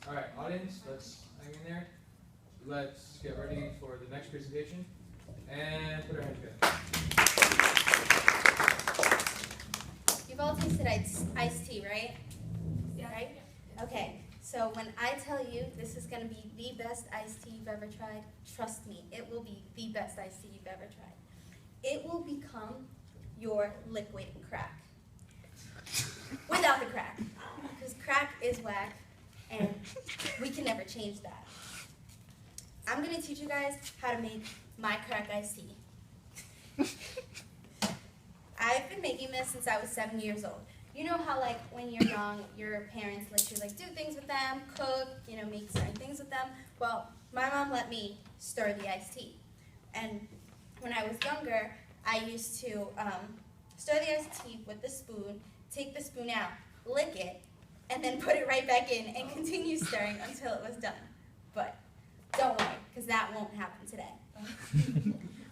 All right, audience, let's hang in there. Let's get ready for the next presentation. And put our hands together. You've all tasted iced tea, right? Yeah. Right? Okay, so when I tell you this is going to be the best iced tea you've ever tried, trust me, it will be the best iced tea you've ever tried. It will become your liquid crack. Without the crack. Because crack is whack, and we can never change that. I'm going to teach you guys how to make my crack iced tea. I've been making this since I was 7 years old. You know how, like, when you're young, your parents let you, like, do things with them, cook, you know, make certain things with them? Well, my mom let me stir the iced tea. And when I was younger, I used to stir the iced tea with the spoon, take the spoon out, lick it, and then put it right back in and continue stirring until it was done. But don't worry, because that won't happen today.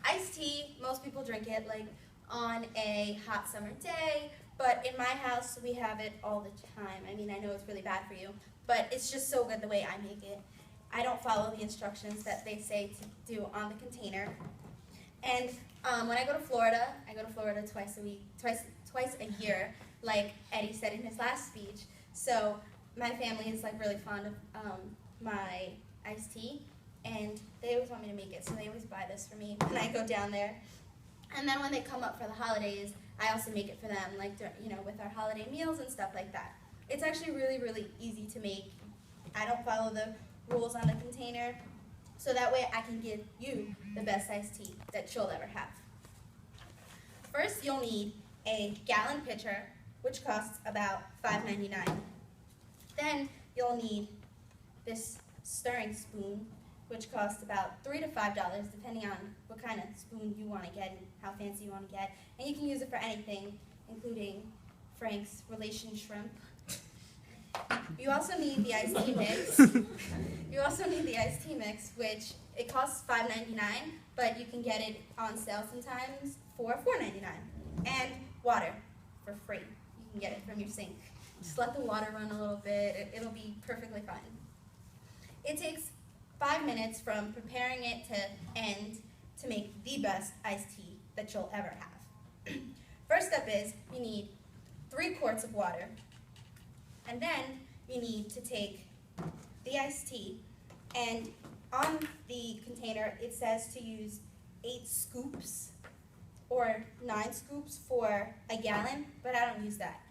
Iced tea, most people drink it, like, on a hot summer day, but in my house, we have it all the time. I mean, I know it's really bad for you, but it's just so good the way I make it. I don't follow the instructions that they say to do on the container. And when I go to Florida twice a year, like Eddie said in his last speech. So my family is like really fond of my iced tea, and they always want me to make it, so they always buy this for me when I go down there. And then when they come up for the holidays, I also make it for them, like, you know, with our holiday meals and stuff like that. It's actually really, really easy to make. I don't follow the rules on the container, so that way I can give you the best iced tea that you'll ever have. First, you'll need a gallon pitcher, which costs about $5.99. Then you'll need this stirring spoon, which costs about $3 to $5, depending on what kind of spoon you want to get and how fancy you want to get. And you can use it for anything, including Frank's relation shrimp. You also need the iced tea mix. Which it costs $5.99, but you can get it on sale sometimes for $4.99. And water for free. You can get it from your sink. Just let the water run a little bit. It'll be perfectly fine. It takes 5 minutes from preparing it to end to make the best iced tea that you'll ever have. First step is you need 3 quarts of water, and then you need to take the iced tea, and on the container it says to use 8 scoops or 9 scoops for a gallon, but I don't use that.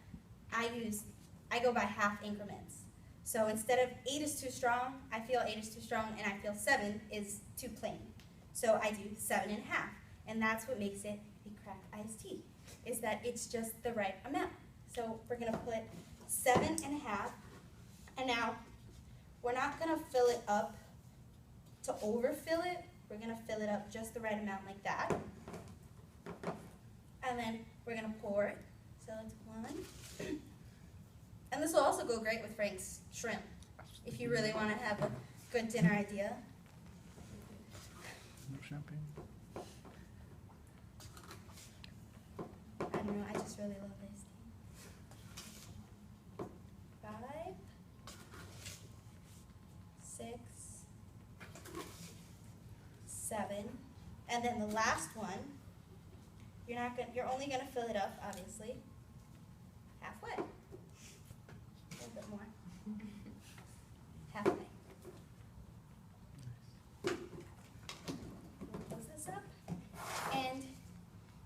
I go by half increments. So instead of 8 is too strong, I feel 8 is too strong, and I feel 7 is too plain. So I do 7.5, and that's what makes it the crack iced tea, is that it's just the right amount. So we're gonna put 7.5, and now we're not gonna fill it up to overfill it. We're gonna fill it up just the right amount like that. And then we're gonna pour it. So it's 1. And this will also go great with Frank's shrimp, if you really want to have a good dinner idea. No champagne. I don't know, I just really love this. 5, 6, 7, and then the last one, you're only gonna fill it up, obviously, halfway. A little bit more. Halfway. Close this up. And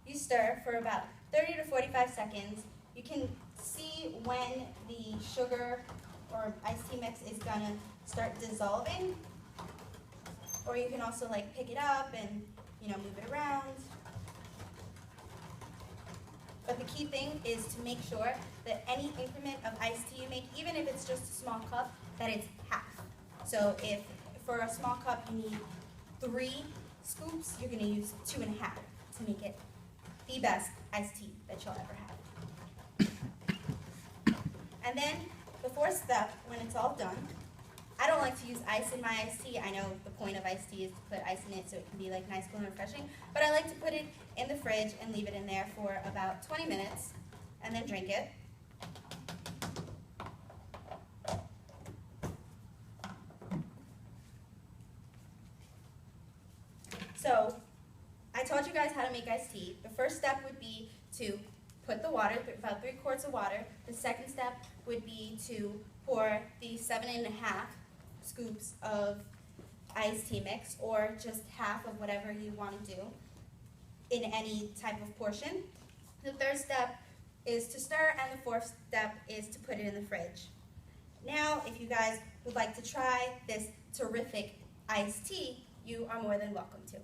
you stir for about 30 to 45 seconds. You can see when the sugar or iced tea mix is gonna start dissolving. Or you can also like pick it up and, you know, move it around. But the key thing is to make sure that any increment of iced tea you make, even if it's just a small cup, that it's half. So if for a small cup you need 3 scoops, you're going to use 2.5 to make it the best iced tea that you'll ever have. And then the 4th step, when it's all done, I don't like to use ice in my iced tea. I know the point of iced tea is to put ice in it so it can be like nice, cool, and refreshing. But I like to put it in the fridge and leave it in there for about 20 minutes and then drink it. So I taught you guys how to make iced tea. The first step would be to put the water, about 3 quarts of water. The second step would be to pour the 7.5 scoops of iced tea mix, or just half of whatever you want to do in any type of portion. The third step is to stir, and the fourth step is to put it in the fridge. Now, if you guys would like to try this terrific iced tea, you are more than welcome to.